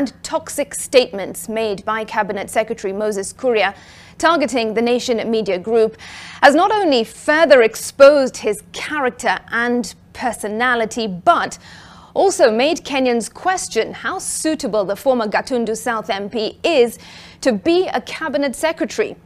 And toxic statements made by Cabinet Secretary Moses Kuria targeting the Nation Media Group has not only further exposed his character and personality, but also made Kenyans question how suitable the former Gatundu South MP is to be a cabinet secretary.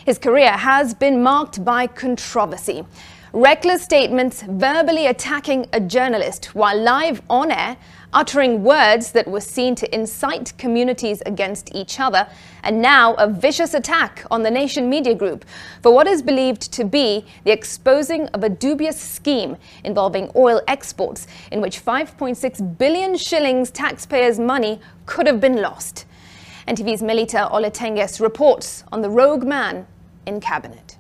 His career has been marked by controversy. Reckless statements verbally attacking a journalist while live on air, uttering words that were seen to incite communities against each other, and now a vicious attack on the Nation Media Group for what is believed to be the exposing of a dubious scheme involving oil exports in which 5.6 billion shillings taxpayers' money could have been lost. NTV's Melita Oletenges reports on the rogue man in cabinet.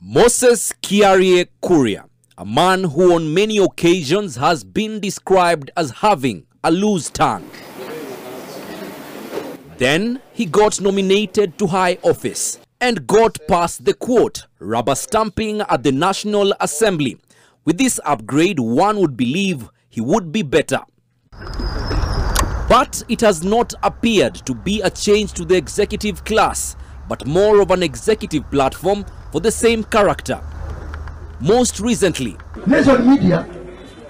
Moses Kuria, a man who on many occasions has been described as having a loose tongue. Then he got nominated to high office and got past the quote, rubber stamping at the National Assembly. With this upgrade, one would believe he would be better. But it has not appeared to be a change to the executive class, but more of an executive platform for the same character. Most recently, Nation Media,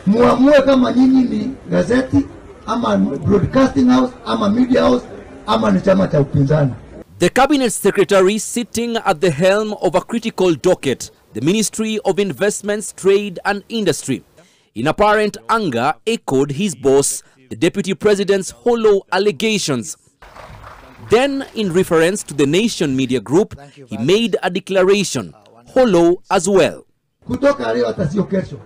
muamue kama nyinyi ni gazeti, ama broadcasting house, ama media house, ama ni chama cha upinzani. The cabinet secretary sitting at the helm of a critical docket, the Ministry of Investments, Trade and Industry, in apparent anger echoed his boss, the deputy president's hollow allegations. Then, in reference to the Nation Media Group, he made a declaration, hollow as well. Kutoka leo hata sio kesho,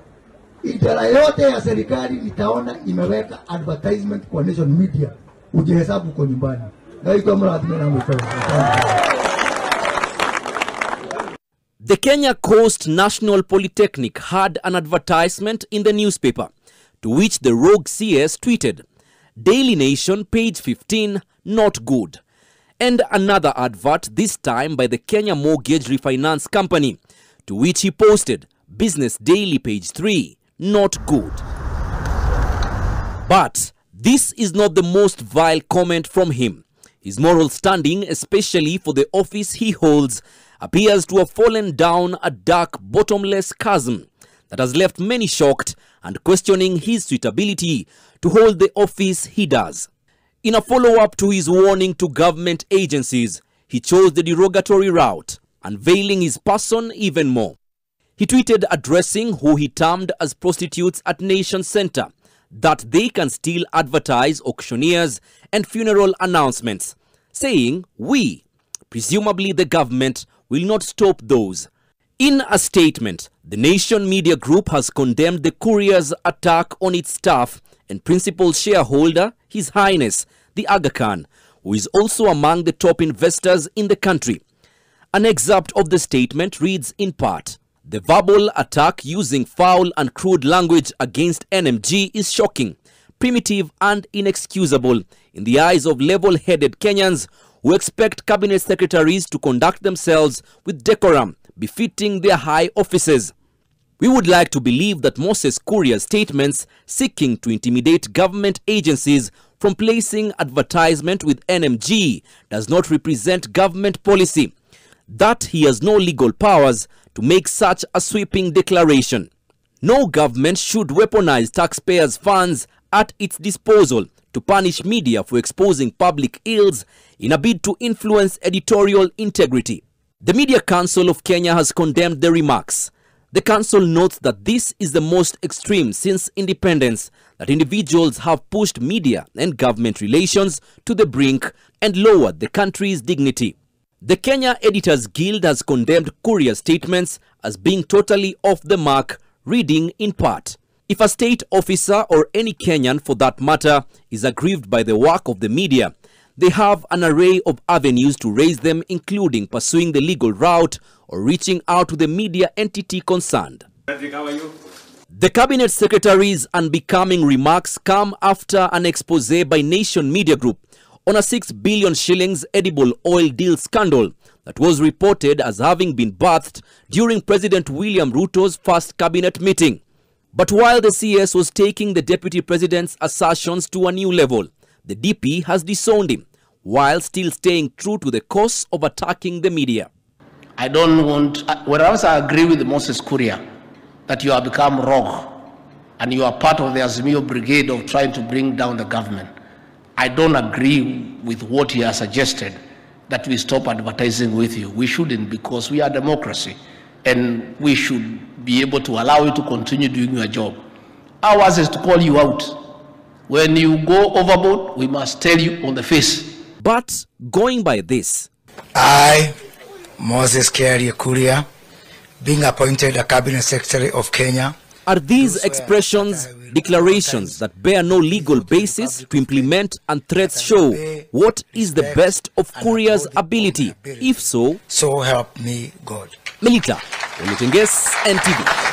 idara yote ya serikali nitaona imeweka advertisement kwa Nation Media, ujihesabu kwa nyumbani. The Kenya Coast National Polytechnic had an advertisement in the newspaper, to which the rogue CS tweeted, Daily Nation, page 15, not good. And another advert, this time by the Kenya Mortgage Refinance Company, to which he posted, Business Daily, page 3, not good. But this is not the most vile comment from him. His moral standing, especially for the office he holds, appears to have fallen down a dark, bottomless chasm that has left many shocked and questioning his suitability to hold the office he does. In a follow-up to his warning to government agencies, he chose the derogatory route, unveiling his person even more. He tweeted addressing who he termed as prostitutes at Nation Center that they can still advertise auctioneers and funeral announcements, saying, we, presumably the government, will not stop those. In a statement, the Nation Media Group has condemned the Kuria's attack on its staff and principal shareholder, His Highness, the Aga Khan, who is also among the top investors in the country. An excerpt of the statement reads in part, the verbal attack using foul and crude language against NMG is shocking, primitive and inexcusable in the eyes of level-headed Kenyans who expect cabinet secretaries to conduct themselves with decorum befitting their high offices. We would like to believe that Moses Kuria's statements seeking to intimidate government agencies from placing advertisement with NMG does not represent government policy, that he has no legal powers to make such a sweeping declaration. No government should weaponize taxpayers' funds at its disposal to punish media for exposing public ills in a bid to influence editorial integrity. The Media Council of Kenya has condemned the remarks. The council notes that this is the most extreme since independence, that individuals have pushed media and government relations to the brink and lowered the country's dignity. The Kenya Editors Guild has condemned Kuria's statements as being totally off the mark, reading in part, if a state officer or any Kenyan for that matter is aggrieved by the work of the media, they have an array of avenues to raise them, including pursuing the legal route or reaching out to the media entity concerned. The cabinet secretary's unbecoming remarks come after an expose by Nation Media Group on a 6 billion shillings edible oil deal scandal that was reported as having been birthed during President William Ruto's first cabinet meeting. But while the CS was taking the deputy president's assertions to a new level, the DP has disowned him, while still staying true to the course of attacking the media. I don't want, whereas I agree with Moses Kuria that you have become rogue and you are part of the Azimio brigade of trying to bring down the government, I don't agree with what he has suggested, that we stop advertising with you. We shouldn't, because we are democracy and we should be able to allow you to continue doing your job. Ours is to call you out. When you go overboard, we must tell you on the face. But going by this, I, Moses Kuria, being appointed a cabinet secretary of Kenya. Are these expressions declarations that bear no legal basis to implement, and threats show what is the best of Kuria's ability? If so, so help me God. Melita, NMG, NTV.